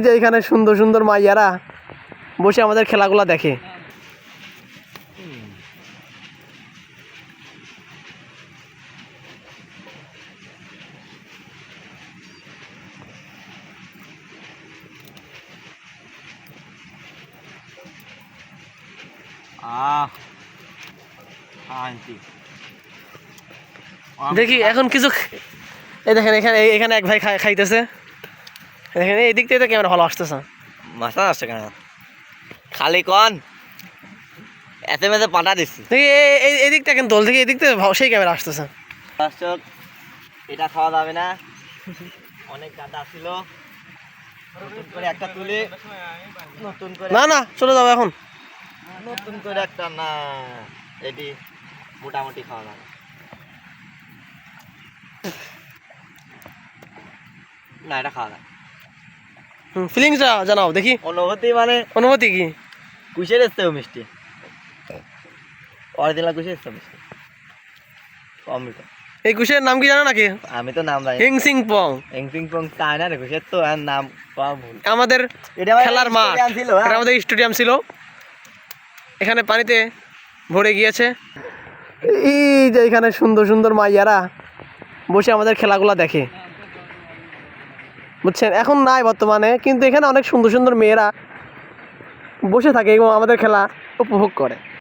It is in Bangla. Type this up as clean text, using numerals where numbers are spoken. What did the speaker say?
যে এখানে সুন্দর সুন্দর মাইয়ারা বসে আমাদের খেলাগুলা দেখে। দেখি এখন কিছু এই দেখেন এখানে এখানে এক ভাই খাইতেছে। দেখেন এই দিক থেকে ক্যামেরা ভালো আসতেছে। মাথা আসছে কেন খালি কন এতে মেতে পাটা দিচ্ছি। দেখি এই দিকটা কেন দোল থেকে এই দিক থেকে সেই ক্যামেরা আসতেছে। দর্শক এটা খাওয়া যাবে না, অনেক গাদা ছিল, নতুন করে একটা তুলে নতুন করে না না চলে যাবো এখন। নতুন করে একটা না, এটি মোটামুটি খাওয়া যাবে না, এটা খাওয়া যাবে। ফিলিংসটা জানাও দেখি। অনুভূতি মানে অনুভূতি কি? কুশের এসছেও মিষ্টি, অরিজিনাল কুশের এসছে মিষ্টি অমৃত। এই কুশের নাম কি জানো নাকি? আমি তো নাম জানি হিংসিং পং। এংপিং পং চায় না রে কুশের, তো আর নাম পাওয়া ভুল। আমাদের এটা খেলার মাঠ, ছিল, এটা আমাদের স্টেডিয়াম ছিল, এখানে পানিতে ভরে গিয়েছে। এই যে এখানে সুন্দর সুন্দর মাইয়ারা বসে আমাদের খেলাগুলা দেখে, বুঝছেন? এখন নাই বর্তমানে, কিন্তু এখানে অনেক সুন্দর সুন্দর মেয়েরা বসে থাকে এবং আমাদের খেলা উপভোগ করে।